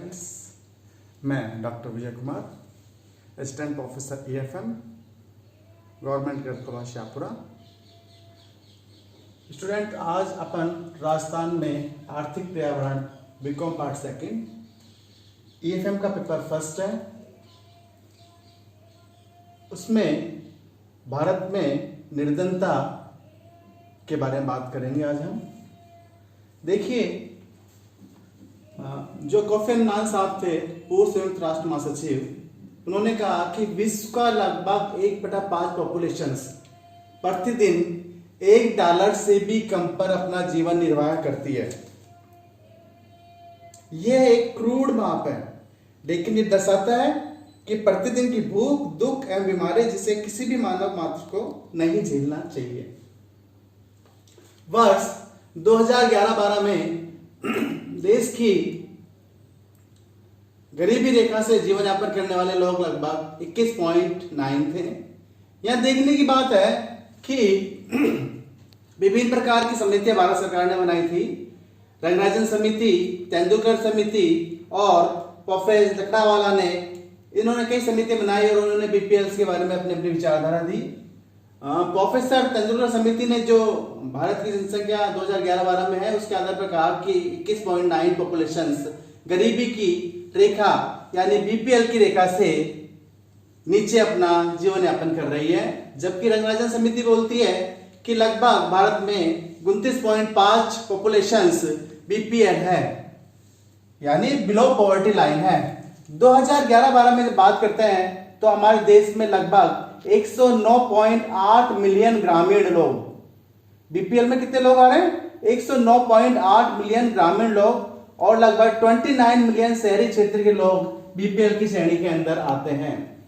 Students, मैं doctor Vijay Kumar, assistant professor EFM, government girls college Shahpura. Student, आज अपन राजस्थान में आर्थिक पर्यावरण बीकॉम पार्ट सेकंड EFM का पेपर फर्स्ट है। उसमें भारत में निर्धनता के बारे में बात करेंगे आज हम। देखिए, जो कोफी अन्नान साहब थे, पूर्व संयुक्त राष्ट्र महासचिव, उन्होंने कहा कि विश्व का लगभग 1/5 पॉपुलेशन प्रतिदिन $1 से भी कम पर अपना जीवन निर्वाह करती है। यह एक क्रूड माप है, लेकिन ये दर्शाता है कि प्रतिदिन की भूख, दुख एवं बीमारी जिसे किसी भी मानव मात्र को नहीं झेलना चाहिए। वर्ष 2011-12 में देश की गरीबी रेखा से जीवन यापन करने वाले लोग लगभग 21.9 थे। यह देखने की बात है कि विभिन्न प्रकार की समितियां भारत सरकार ने बनाई थी। रंगराजन समिति, तेंदुलकर समिति और प्रोफेसर लकड़ावाला ने, इन्होंने कई समितियां बनाई और उन्होंने BPL के बारे में अपनी अपनी विचारधारा दी। प्रोफेसर तेंदुलकर समिति ने जो भारत की जनसंख्या 2011-12 में है, उसके आधार पर कहा कि 21.9 पॉपुलेशन गरीबी की रेखा यानी BPL की रेखा से नीचे अपना जीवन यापन कर रही है। जबकि रंगराजन समिति बोलती है कि लगभग भारत में 29.5 पॉपुलेशन BPL है, यानी बिलो पॉवर्टी लाइन है। 2011-12 में जब बात करते हैं तो हमारे देश में लगभग 109.8 मिलियन ग्रामीण लोग, BPL में कितने लोग आ रहे हैं? 109.8 मिलियन ग्रामीण लोग और लगभग 29 मिलियन शहरी क्षेत्र के लोग BPL की श्रेणी के अंदर आते हैं।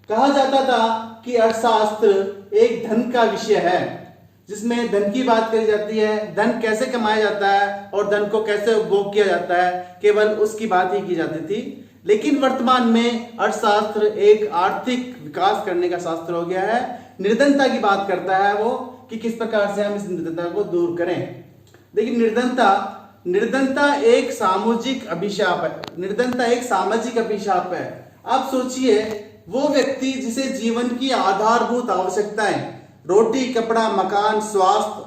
कहा जाता था कि अर्थशास्त्र एक धन का विषय है, जिसमें धन की बात करी जाती है, धन कैसे कमाया जाता है और धन को कैसे उपभोग किया जाता है, केवल उसकी बात ही की जाती थी। लेकिन वर्तमान में अर्थशास्त्र एक आर्थिक विकास करने का शास्त्र हो गया है। निर्धनता की बात करता है वो कि किस प्रकार से हम इस निर्धनता को दूर करें। देखिए, निर्धनता एक सामाजिक अभिशाप है। निर्धनता एक सामाजिक अभिशाप है। आप सोचिए, वो व्यक्ति जिसे जीवन की आधारभूत आवश्यकताएं, रोटी कपड़ा मकान स्वास्थ्य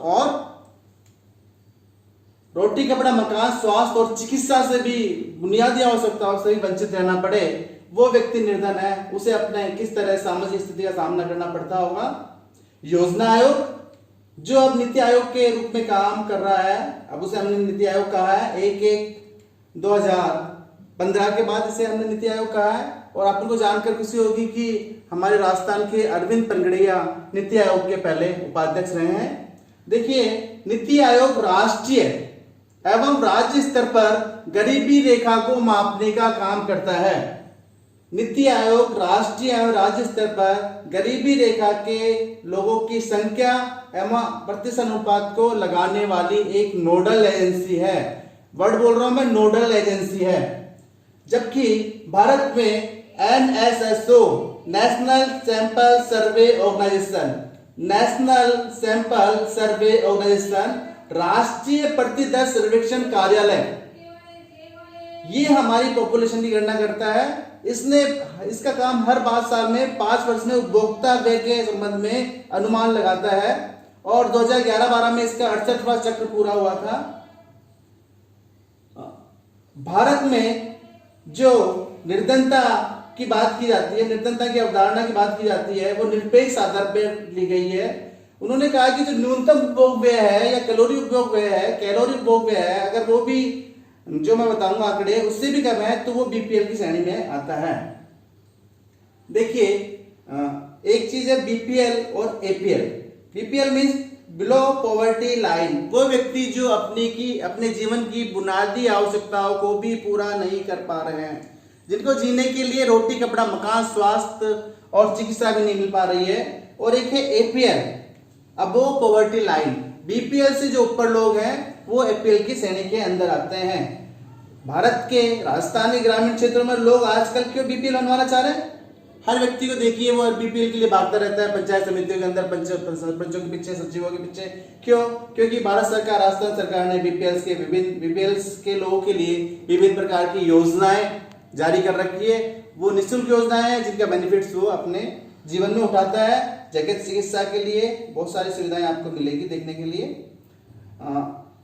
और चिकित्सा से भी बुनियादी आवश्यकताओं से भी वंचित रहना पड़े, वो व्यक्ति निर्धन है। उसे अपने किस तरह सामाजिक स्थिति का सामना करना पड़ता होगा। योजना आयोग, जो अब नीति आयोग के रूप में काम कर रहा है, अब उसे हमने नीति आयोग कहा है। 1/1/2015 के बाद इसे हमने नीति आयोग कहा है। और आपको को जानकर खुशी होगी कि हमारे राजस्थान के अरविंद पनगड़िया नीति आयोग के पहले उपाध्यक्ष रहे हैं। देखिए, नीति आयोग राष्ट्रीय एवं राज्य स्तर पर गरीबी रेखा को मापने का काम करता है। नीति आयोग राष्ट्रीय एवं राज्य स्तर पर गरीबी रेखा के लोगों की संख्या एवं प्रतिशत अनुपात को लगाने वाली एक नोडल एजेंसी है। वर्ड बोल रहा हूं मैं, नोडल एजेंसी है। जबकि भारत में NSSO, national sample survey organisation, राष्ट्रीय प्रतिदर सर्वेक्षण कार्यालय, ये हमारी पॉपुलेशन की गणना करता है। इसका काम हर 5 साल में 5 वर्ष में उपभोक्ता व्यय के संबंध में अनुमान लगाता है और 2011-12 में इसका 68वां चक्र पूरा हुआ था। भारत में जो निर्धनता की बात की जाती है, निर्धनता की अवधारणा की बात की जाती है, वो निरपेक्ष आधार पर ली गई है। उन्होंने कहा कि जो न्यूनतम उपभोग व्यय है या कैलोरी उपभोग व्यय है, अगर वो भी जो मैं बताऊंगा आंकड़े उससे भी कम है तो वो BPL की श्रेणी में आता है। देखिए, एक चीज है BPL और APL। BPL means below poverty line, वो व्यक्ति जो अपने जीवन की बुनियादी आवश्यकताओं को भी पूरा नहीं कर पा रहे हैं, जिनको जीने के लिए रोटी कपड़ा मकान स्वास्थ्य और चिकित्सा भी नहीं मिल पा रही है। और एक है APL, above poverty line. BPL से जो ऊपर लोग हैं वो APL की श्रेणी के अंदर आते हैं। भारत के राजस्थानी ग्रामीण क्षेत्रों में लोग आजकल क्यों BPL बनवाना चाह रहे हैं? हर व्यक्ति को देखिए, वो BPL के लिए भागता रहता है पंचायत समितियों के अंदर, सरपंचों के पीछे, सचिवों के पीछे। क्यों? क्योंकि भारत सरकार, राजस्थान सरकार ने BPL के लोगों के लिए विभिन्न प्रकार की योजनाएं जारी कर रखी है। वो निःशुल्क योजनाएं हैं जिनका बेनिफिट्स वो अपने जीवन में उठाता है। जगत चिकित्सा के लिए बहुत सारी सुविधाएं आपको मिलेगी देखने के लिए।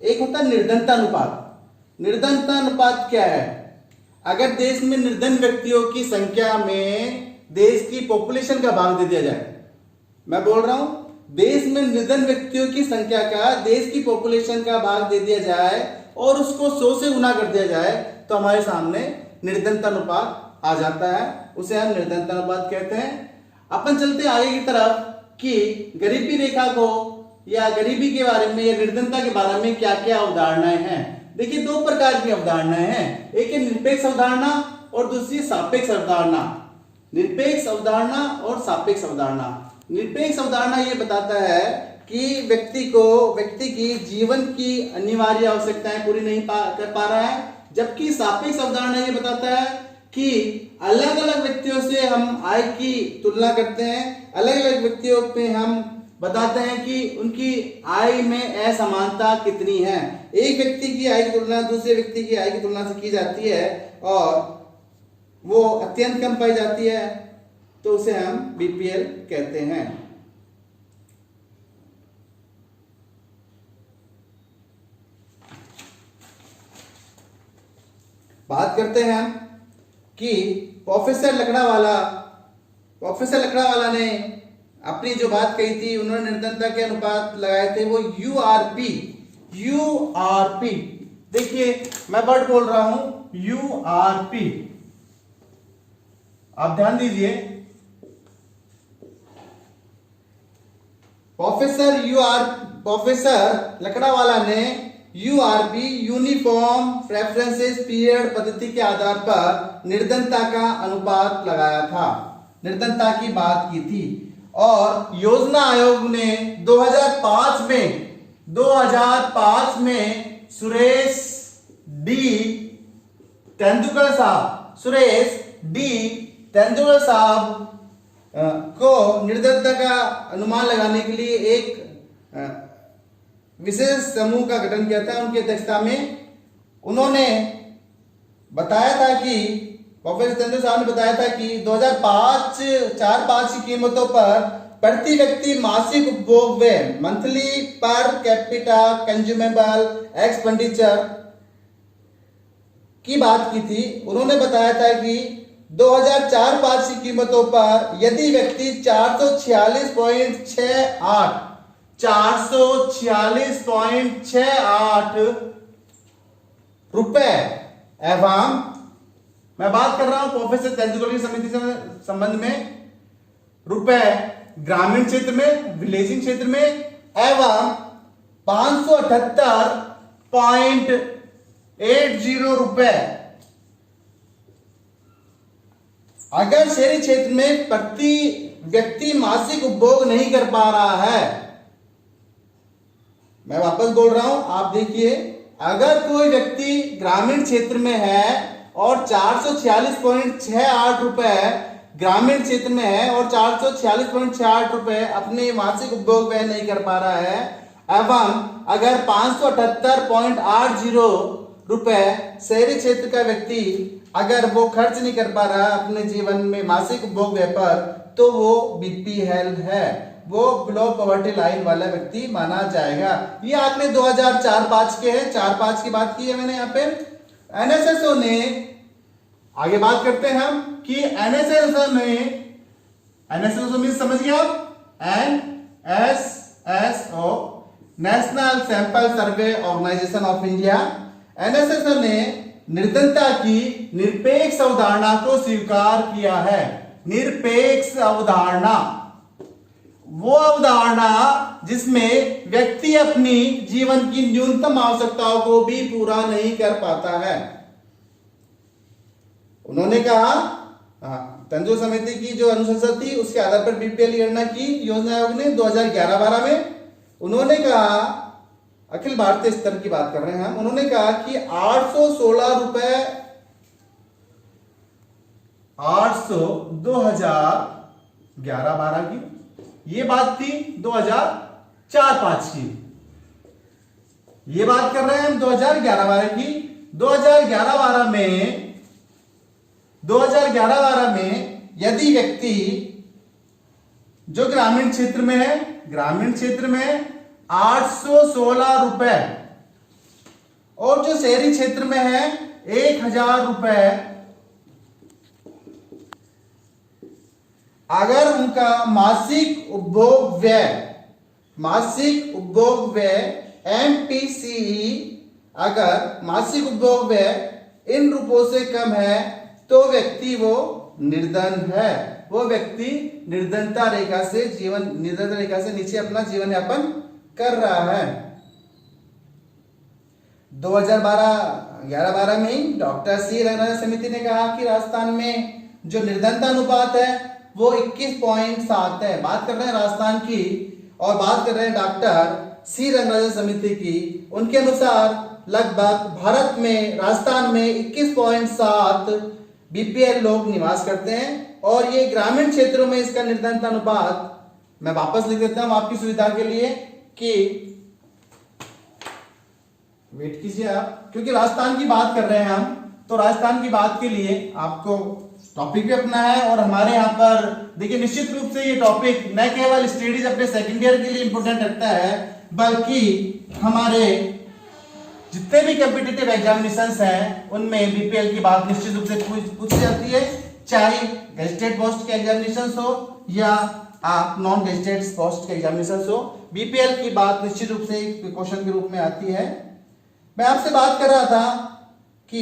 एक होता है निर्धनता अनुपात। निर्धनता अनुपात क्या है? अगर देश में निर्धन व्यक्तियों की संख्या में देश की पॉपुलेशन का भाग दे दिया जाए, मैं बोल रहा हूं देश में निर्धन व्यक्तियों की संख्या का देश की पॉपुलेशन का भाग दे दिया जाए और उसको 100 से गुना कर दिया जाए तो हमारे सामने निर्धनता अनुपात आ जाता है। उसे हम निर्धनता अनुपात कहते हैं। अपन चलते हैं आगे की तरफ कि गरीबी रेखा को या गरीबी के बारे में या निर्धनता के बारे में क्या क्या अवधारणाएं हैं। देखिए, दो प्रकार की अवधारणाएं हैं, एक है निरपेक्ष अवधारणा और दूसरी सापेक्ष अवधारणा। निरपेक्ष अवधारणा और सापेक्ष अवधारणा। निरपेक्ष अवधारणा ये बताता है कि व्यक्ति की जीवन की अनिवार्य आवश्यकताएं पूरी नहीं कर पा रहा है, जबकि सापेक्ष अवधारणा ये बताता है कि अलग अलग व्यक्तियों से हम आय की तुलना करते हैं, अलग अलग व्यक्तियों पे हम बताते हैं कि उनकी आय में असमानता कितनी है। एक व्यक्ति की आय की तुलना दूसरे व्यक्ति की आय की तुलना से की जाती है और वो अत्यंत कम पाई जाती है, तो उसे हम बीपीएल कहते हैं। बात करते हैं हम कि प्रोफेसर लकड़ावाला ने अपनी जो बात कही थी, उन्होंने निर्धनता के अनुपात लगाए थे वो यूआरपी। देखिए, मैं वर्ड बोल रहा हूं यूआरपी, आप ध्यान दीजिए। प्रोफेसर लकड़ावाला ने यूआरपी यूनिफॉर्म रेफरेंसेस पीरियड पद्धति के आधार पर निर्धनता का अनुपात लगाया था, निर्धनता की बात की थी। और योजना आयोग ने 2005 में सुरेश डी तेंदुलकर साहब को निर्धनता का अनुमान लगाने के लिए एक विशेष समूह का गठन किया था। उनकी अध्यक्षता में उन्होंने बताया था कि प्रोफेसर तेंदुलकर साहब ने बताया था कि 2004-5 की कीमतों पर प्रति व्यक्ति मासिक उपभोग व्यय monthly per capita consumable expenditure की बात की थी। उन्होंने बताया था कि 2004-5 की कीमतों पर यदि व्यक्ति 446.68 रुपए एवं, मैं बात कर रहा हूं प्रोफेसर तेंदुलकर की समिति से संबंध में, रुपए ग्रामीण क्षेत्र में, विलेजिंग क्षेत्र में एवं 578.80 रुपए अगर शहरी क्षेत्र में प्रति व्यक्ति मासिक उपभोग नहीं कर पा रहा है। मैं वापस बोल रहा हूं, आप देखिए, अगर कोई व्यक्ति ग्रामीण क्षेत्र में है और 446.68 रुपए ग्रामीण क्षेत्र में है और 446.68 रुपए अपने मासिक उपभोग व्यय नहीं कर पा रहा है एवं अगर 578.80 रुपए शहरी क्षेत्र का व्यक्ति अगर वो खर्च नहीं कर पा रहा अपने जीवन में मासिक उपभोग व्यय पर, तो वो बीपीएल है, वो बिलो पॉवर्टी लाइन वाला व्यक्ति माना जाएगा। ये आपने 2004-5 के है, 4-5 की बात की है मैंने यहाँ पे। एनएसएसओ ने, आगे बात करते हैं हम कि एनएसएसओ में समझ गया आप, NSSO national sample survey organisation of India, NSSO ने निर्धनता की निरपेक्ष अवधारणा को स्वीकार किया है। निरपेक्ष अवधारणा, वो अवधारणा जिसमें व्यक्ति अपनी जीवन की न्यूनतम आवश्यकताओं को भी पूरा नहीं कर पाता है। उन्होंने कहा, तेंदुलकर समिति की जो अनुशंसा थी उसके आधार पर बीपीएल की गणना की योजना आयोग ने 2011-12 में। उन्होंने कहा, अखिल भारतीय स्तर की बात कर रहे हैं हम, उन्होंने कहा कि 816 रुपए 2011-12 की ये बात थी, 2004-5 की ये बात कर रहे हैं हम 2011-12 की। 2011-12 में 2011-12 में यदि व्यक्ति जो ग्रामीण क्षेत्र में है, ग्रामीण क्षेत्र में 816 रुपए और जो शहरी क्षेत्र में है 1000 रुपए, अगर उनका मासिक उपभोग व्यय MPCE अगर मासिक उपभोग व्यय इन रुपयों से कम है तो व्यक्ति वो निर्धन है, वो व्यक्ति निर्धनता रेखा से नीचे अपना जीवन यापन कर रहा है। 2011-12 में डॉक्टर सी रंगराजन समिति ने कहा कि राजस्थान में जो निर्धनता अनुपात है वो 21.7 है। बात कर रहे हैं राजस्थान की और बात कर रहे हैं डॉक्टर सी रंगराजन समिति की। उनके अनुसार लगभग भारत में राजस्थान में 21.7 बीपीएल लोग निवास करते हैं और ये ग्रामीण क्षेत्रों में इसका निर्धनता अनुपात, मैं वापस लिख देता हूं आपकी सुविधा के लिए कि वेट कीजिए आप, क्योंकि राजस्थान की बात कर रहे हैं हम, तो राजस्थान की बात के लिए आपको टॉपिक भी अपना है और हमारे यहाँ पर देखिए निश्चित रूप से ये टॉपिक न केवल स्टडीज अपने सेकेंड ईयर के लिए इंपोर्टेंट रखता है बल्कि हमारे जितने भी कॉम्पिटिटिव एग्जामिनेशंस हैं उनमें बीपीएल की बात निश्चित रूप से पूछी जाती है, चाहे गेजेटेड पोस्ट के एग्जामिनेशंस हो या आप नॉन गेजेटेड पोस्ट के एग्जामिनेशंस हो, बीपीएल की बात निश्चित रूप से क्वेश्चन के रूप में आती है। मैं आपसे बात कर रहा था कि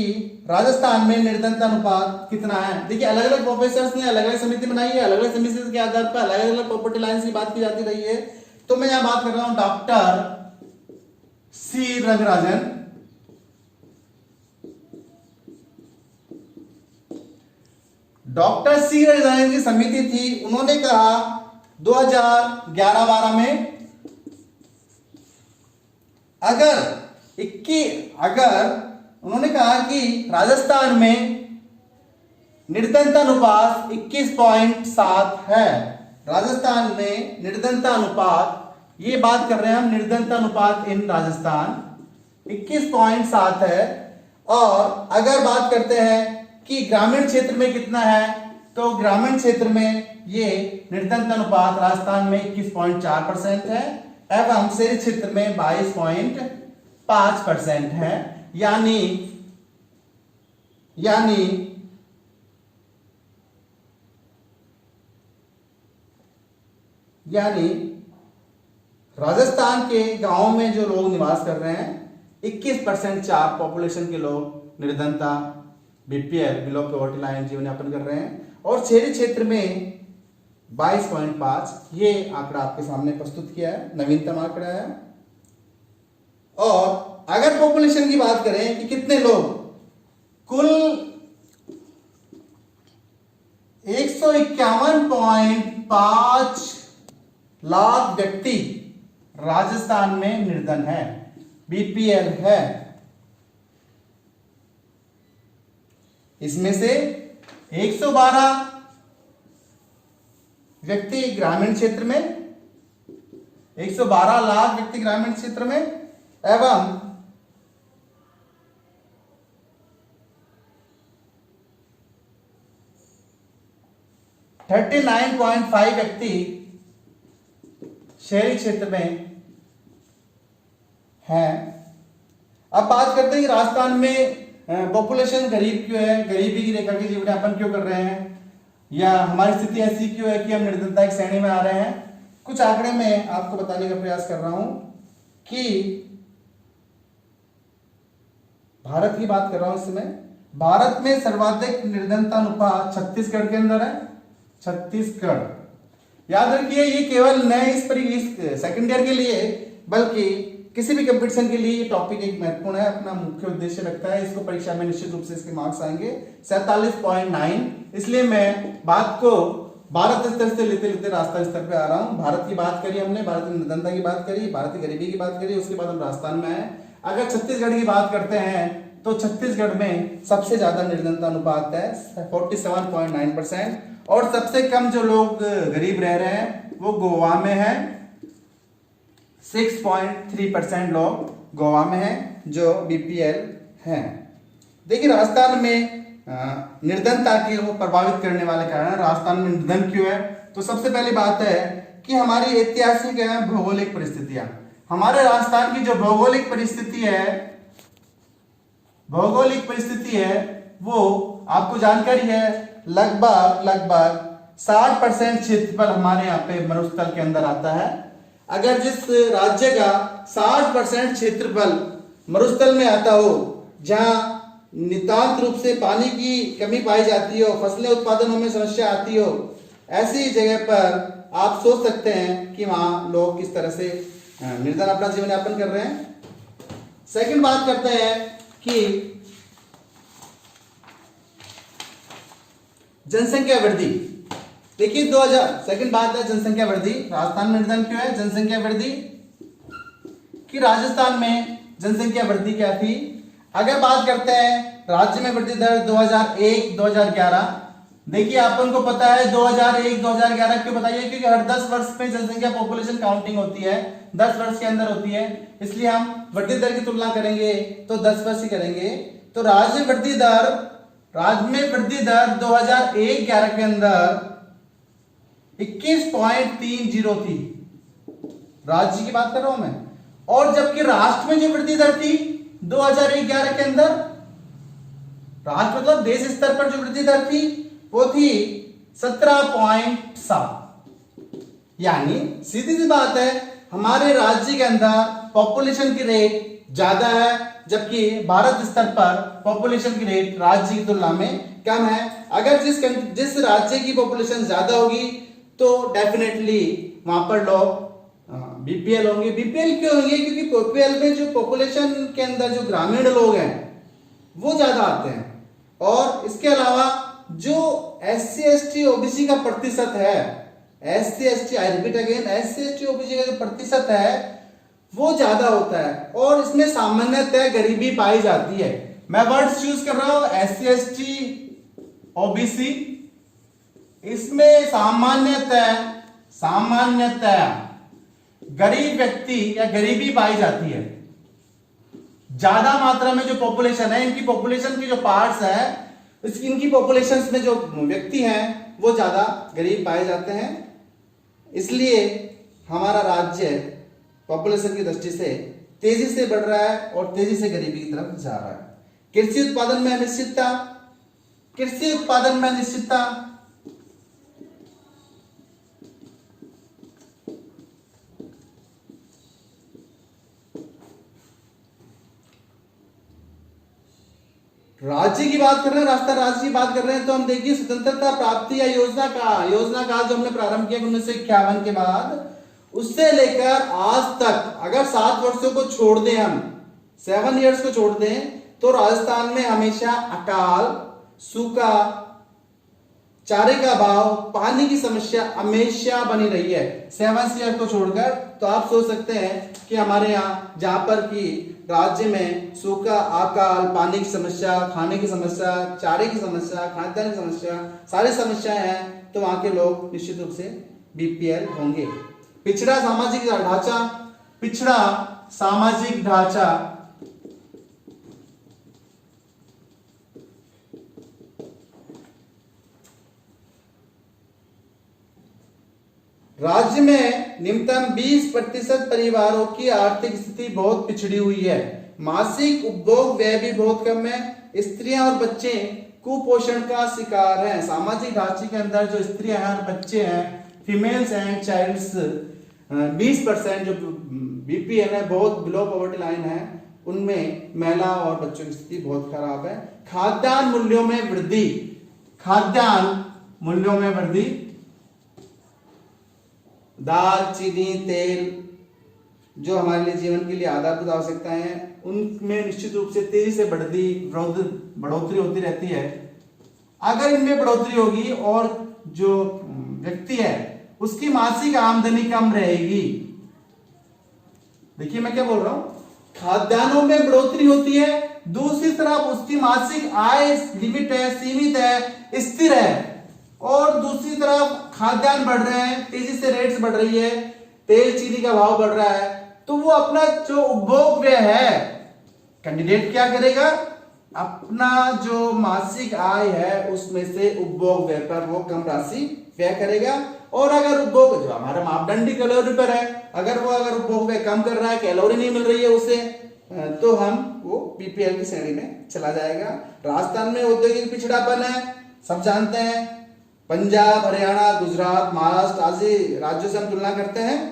राजस्थान में निर्धनता अनुपात कितना है। देखिए अलग अलग प्रोफेसर्स ने अलग अलग समिति बनाई है, अलग अलग समिति के आधार पर अलग अलग प्रॉपर्टी लाइन्स की बात की जाती रही है। तो मैं यहां बात कर रहा हूं doctor C Rangarajan, doctor C Rangarajan की समिति थी। उन्होंने कहा 2011-12 में अगर उन्होंने कहा कि राजस्थान में निर्धनता अनुपात 21.7 है। राजस्थान में निर्धनता अनुपात, ये बात कर रहे हैं हम निर्धनता अनुपात इन राजस्थान 21.7 है। और अगर बात करते हैं कि ग्रामीण क्षेत्र में कितना है, तो ग्रामीण क्षेत्र में ये निर्धनता अनुपात राजस्थान में 21.4% है एवं शहरी क्षेत्र में 22.5% है। यानी राजस्थान के गांवों में जो लोग निवास कर रहे हैं 21% चार पॉपुलेशन के लोग निर्धनता बीपीएल बिलो पॉवर्टी लाइन जीवन यापन कर रहे हैं और शहरी क्षेत्र में 22.5, ये आंकड़ा आपके सामने प्रस्तुत किया है, नवीनतम आंकड़ा है। और अगर पॉपुलेशन की बात करें कि कितने लोग, कुल 151.5 लाख व्यक्ति राजस्थान में निर्धन है, बीपीएल है। इसमें से 112 व्यक्ति ग्रामीण क्षेत्र में, 112 लाख व्यक्ति ग्रामीण क्षेत्र में एवं 39.5 व्यक्ति शहरी क्षेत्र में हैं। अब बात करते हैं कि राजस्थान में पॉपुलेशन गरीब क्यों है, गरीबी की रेखा के जीवन यापन क्यों कर रहे हैं, या हमारी स्थिति ऐसी क्यों है कि हम निर्धनता की श्रेणी में आ रहे हैं। कुछ आंकड़े मैं आपको बताने का प्रयास कर रहा हूं कि भारत की बात कर रहा हूं इस समय। भारत में सर्वाधिक निर्धनता अनुपात छत्तीसगढ़ के अंदर है। छत्तीसगढ़, याद रखिए ये केवल न इस सेकंड ईयर के लिए बल्कि किसी भी कंपटीशन के लिए ये टॉपिक एक महत्वपूर्ण है, अपना मुख्य उद्देश्य रखता है। इसको परीक्षा में निश्चित रूप से इसके मार्क्स आएंगे 47.9। इसलिए मैं बात को भारत स्तर से लेते लेते राष्ट्रीय स्तर पे आ रहा हूं। भारत की बात करी हमने, भारत की निर्धनता की बात करी, भारत की गरीबी की बात करी, उसके बाद हम राजस्थान में आए। अगर छत्तीसगढ़ की बात करते हैं तो छत्तीसगढ़ में सबसे ज्यादा निर्धनता अनुपात है 47.9% और सबसे कम जो लोग गरीब रह रहे हैं वो गोवा में है। 6.3% लोग गोवा में हैं जो बीपीएल हैं। देखिए राजस्थान में निर्धनता के वो प्रभावित करने वाले कारण राजस्थान में निर्धन क्यों है? तो सबसे पहली बात है कि हमारी ऐतिहासिक है भौगोलिक परिस्थितियां। हमारे राजस्थान की जो भौगोलिक परिस्थिति है वो आपको जानकारी है, लगभग 60% क्षेत्रफल हमारे यहाँ पे मरुस्थल के अंदर आता है। अगर जिस राज्य का 60% क्षेत्रफल मरुस्थल में आता हो, जहां नितांत रूप से पानी की कमी पाई जाती हो, फसलें उत्पादनों में समस्या आती हो, ऐसी जगह पर आप सोच सकते हैं कि वहां लोग किस तरह से निर्धन अपना जीवन यापन कर रहे हैं। सेकंड बात करते हैं कि जनसंख्या वृद्धि। देखिए 2000 सेकंड बात है जनसंख्या वृद्धि। राजस्थान में निर्धन क्यों है? जनसंख्या वृद्धि कि राजस्थान में जनसंख्या वृद्धि क्या थी? अगर बात करते हैं राज्य में वृद्धि दर 2001-2011, देखिए अपन को पता है 2001-2011 क्यों बताइए? क्योंकि हर 10 वर्ष में जनसंख्या पॉपुलेशन काउंटिंग होती है, 10 वर्ष के अंदर होती है, इसलिए हम वृद्धि दर की तुलना करेंगे तो 10 वर्ष ही करेंगे। तो राज्य में वृद्धि दर 2001-11 के अंदर 21.30 थी, राज्य की बात कर रहा हूं मैं। और जबकि राष्ट्र में जो वृद्धि दर थी 2001-11 के अंदर, राष्ट्र मतलब देश स्तर पर जो वृद्धि दर थी वो थी 17.7। यानी सीधी सी बात है, हमारे राज्य के अंदर पॉपुलेशन की रेट ज्यादा है, जबकि भारत स्तर पर पॉपुलेशन की रेट राज्य की तुलना में कम है। अगर जिस राज्य की पॉपुलेशन ज्यादा होगी तो डेफिनेटली वहां पर लोग बीपीएल होंगे। बीपीएल क्यों होंगे? क्योंकि बीपीएल में जो पॉपुलेशन के अंदर जो ग्रामीण लोग हैं वो ज्यादा आते हैं। और इसके अलावा जो एससी एसटी ओबीसी का प्रतिशत है, SC ST, I repeat again, SC ST OBC का जो प्रतिशत है वो ज्यादा होता है और इसमें सामान्यतः गरीबी पाई जाती है। मैं वर्ड्स यूज कर रहा हूं एससी एसटी ओबीसी, इसमें सामान्यतः गरीब व्यक्ति या गरीबी पाई जाती है। ज्यादा मात्रा में जो पॉपुलेशन है, इनकी पॉपुलेशन की जो पार्ट्स है, इनकी पॉपुलेशन में जो व्यक्ति हैं वो ज्यादा गरीब पाए जाते हैं। इसलिए हमारा राज्य पॉपुलेशन की दृष्टि से तेजी से बढ़ रहा है और तेजी से गरीबी की तरफ जा रहा है। कृषि उत्पादन में अनिश्चितता, राज्य की बात कर रहे हैं, राजस्थान राज्य की बात कर रहे हैं, तो हम देखिए स्वतंत्रता प्राप्ति या योजना काल जो हमने प्रारंभ किया 1951 के बाद, उससे लेकर आज तक अगर 7 वर्षों को छोड़ दें, हम 7 इयर्स को छोड़ दें, तो राजस्थान में हमेशा अकाल, सूखा, चारे का अभाव, पानी की समस्या हमेशा बनी रही है 7 ईयर को छोड़कर। तो आप सोच सकते हैं कि हमारे यहाँ जहां पर कि राज्य में सूखा, अकाल, पानी की समस्या, खाने की समस्या, चारे की समस्या, खाद्यान्न की समस्या, सारी समस्याएं हैं, तो वहां के लोग निश्चित रूप से बीपीएल होंगे। पिछड़ा सामाजिक ढांचा राज्य में न्यूनतम 20% परिवारों की आर्थिक स्थिति बहुत पिछड़ी हुई है। मासिक उपभोग व्यय भी बहुत कम है। स्त्रियां और बच्चे कुपोषण का शिकार हैं। सामाजिक ढांचे के अंदर जो स्त्रियां हैं और बच्चे हैं, फीमेल्स एंड चाइल्ड्स, 20% जो बीपीएल है, बहुत बिलो पॉवर्टी लाइन है, उनमें महिला और बच्चों की स्थिति बहुत खराब है। खाद्यान्न मूल्यों में वृद्धि, दाल, चीनी, तेल जो हमारे लिए जीवन के लिए आधारभूत आवश्यकताएं हैं, उनमें निश्चित रूप से तेजी से बढ़ोतरी होती रहती है। अगर इनमें बढ़ोतरी होगी और जो व्यक्ति है उसकी मासिक आमदनी कम रहेगी। देखिए मैं क्या बोल रहा हूं, खाद्यान्नों में बढ़ोतरी होती है, दूसरी तरफ उसकी मासिक आय लिमिट है, सीमित है, स्थिर है, और दूसरी तरफ खाद्यान्न बढ़ रहे हैं, तेजी से रेट्स बढ़ रही है, तेल चीनी का भाव बढ़ रहा है, तो वो अपना जो उपभोग व्यय है, कैंडिडेट क्या करेगा, अपना जो मासिक आय है उसमें से उपभोग व्यय पर वो कम राशि व्यय करेगा। और अगर उपभोग, जो हमारा मापदंड ही कैलोरी पर है, अगर उपभोग व्यय कम कर रहा है, कैलोरी नहीं मिल रही है उसे, तो हम वो बीपीएल की श्रेणी में चला जाएगा। राजस्थान में औद्योगिक पिछड़ापन है, सब जानते हैं। पंजाब, हरियाणा, गुजरात, महाराष्ट्र आदि राज्यों से हम तुलना करते हैं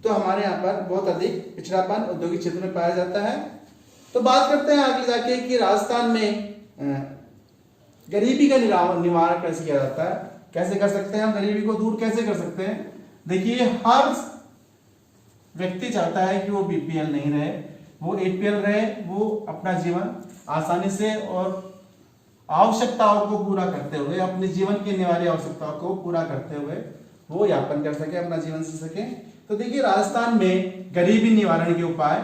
तो हमारे यहाँ पर बहुत अधिक पिछड़ापन औद्योगिक क्षेत्र में पाया जाता है। तो बात करते हैं आगे जाके कि राजस्थान में गरीबी का निवारण कैसे किया जाता है, कैसे कर सकते हैं हम, गरीबी को दूर कैसे कर सकते हैं। देखिए, हर व्यक्ति चाहता है कि वो बीपीएल नहीं रहे, वो एपीएल रहे, वो अपना जीवन आसानी से और आवश्यकताओं को पूरा करते हुए, अपने जीवन की अनिवार्य आवश्यकताओं को पूरा करते हुए वो यापन कर सके, अपना जीवन जी सके। तो देखिए, राजस्थान में गरीबी निवारण के उपाय,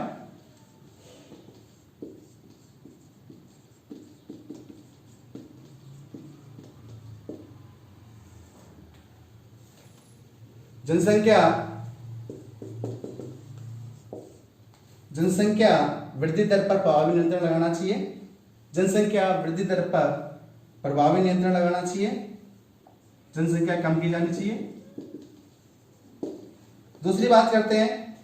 जनसंख्या वृद्धि दर पर प्रभावी नियंत्रण लगाना चाहिए। जनसंख्या वृद्धि दर पर प्रभावी नियंत्रण लगाना चाहिए। जनसंख्या कम की जानी चाहिए। दूसरी बात करते हैं,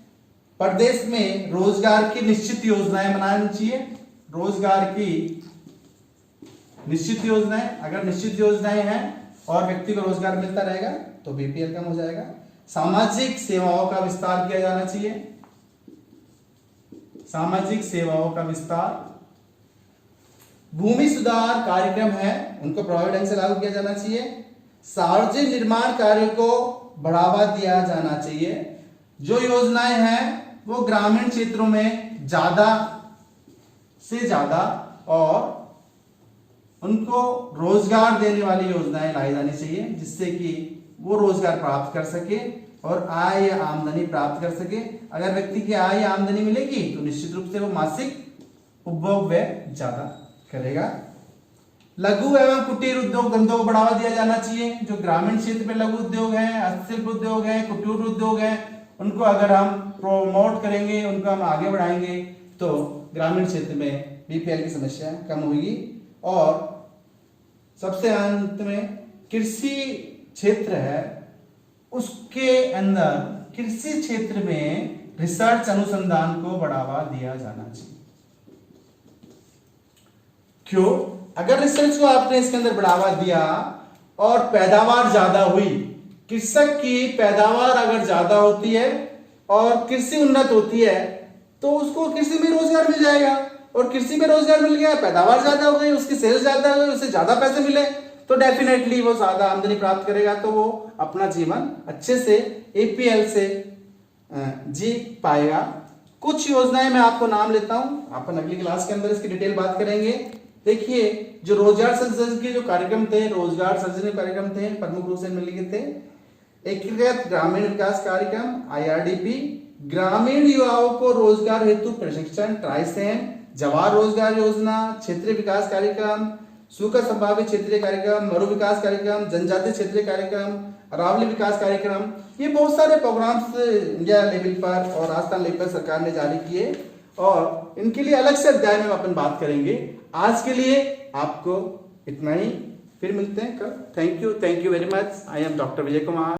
प्रदेश में रोजगार की निश्चित योजनाएं बनानी चाहिए। रोजगार की निश्चित योजनाएं, अगर निश्चित योजनाएं हैं और व्यक्ति को रोजगार मिलता रहेगा तो बीपीएल कम हो जाएगा। सामाजिक सेवाओं का विस्तार किया जाना चाहिए। सामाजिक सेवाओं का विस्तार, भूमि सुधार कार्यक्रम है उनको प्रभावी ढंग से लागू किया जाना चाहिए। सार्वजनिक निर्माण कार्य को बढ़ावा दिया जाना चाहिए। जो योजनाएं हैं वो ग्रामीण क्षेत्रों में ज्यादा से ज्यादा और उनको रोजगार देने वाली योजनाएं लाई जानी चाहिए, जिससे कि वो रोजगार प्राप्त कर सके और आय या आमदनी प्राप्त कर सके। अगर व्यक्ति की आय या आमदनी मिलेगी तो निश्चित रूप से वो मासिक उपभोग व्यय ज्यादा करेगा। लघु एवं कुटीर उद्योग धंधों को बढ़ावा दिया जाना चाहिए। जो ग्रामीण क्षेत्र में लघु उद्योग है, हस्तशिल्प उद्योग है, कुटीर उद्योग है, उनको अगर हम प्रोमोट करेंगे, उनको हम आगे बढ़ाएंगे तो ग्रामीण क्षेत्र में बीपीएल की समस्या कम होगी। और सबसे अंत में कृषि क्षेत्र है, उसके अंदर कृषि क्षेत्र में रिसर्च अनुसंधान को बढ़ावा दिया जाना चाहिए। क्यों? अगर रिसर्च को आपने इसके अंदर बढ़ावा दिया और पैदावार ज्यादा हुई, कृषक की पैदावार अगर ज्यादा होती है और कृषि उन्नत होती है तो उसको कृषि में रोजगार मिल जाएगा। और कृषि में रोजगार मिल गया, पैदावार ज्यादा हो गई, उसकी सेल्स ज्यादा हो गई, उससे ज्यादा पैसे मिले तो डेफिनेटली वो ज्यादा आमदनी प्राप्त करेगा, तो वो अपना जीवन अच्छे से एपीएल से जी पाएगा। कुछ योजनाएं मैं आपको नाम लेता हूं, अपन अगली क्लास के अंदर इसकी डिटेल बात करेंगे। देखिए, जो रोजगार सृजन के जो कार्यक्रम थे, रोजगार सृजन कार्यक्रम थे, प्रमुख रूप से निम्नलिखित थे। एकीकृत ग्रामीण विकास कार्यक्रम आईआरडीपी, ग्रामीण युवाओं को रोजगार हेतु प्रशिक्षण ट्राइसेम, जवाहर रोजगार योजना, क्षेत्रीय विकास कार्यक्रम, सूखा संभावित क्षेत्रीय कार्यक्रम, मरु विकास कार्यक्रम, जनजातीय क्षेत्रीय कार्यक्रम, अरावली विकास कार्यक्रम। ये बहुत सारे प्रोग्राम्स इंडिया लेवल पर और राजस्थान लेवल पर सरकार ने जारी किए और इनके लिए अलग से अध्याय में अपन बात करेंगे। आज के लिए आपको इतना ही, फिर मिलते हैं कल। Thank you very much. I am doctor Vijay Kumar.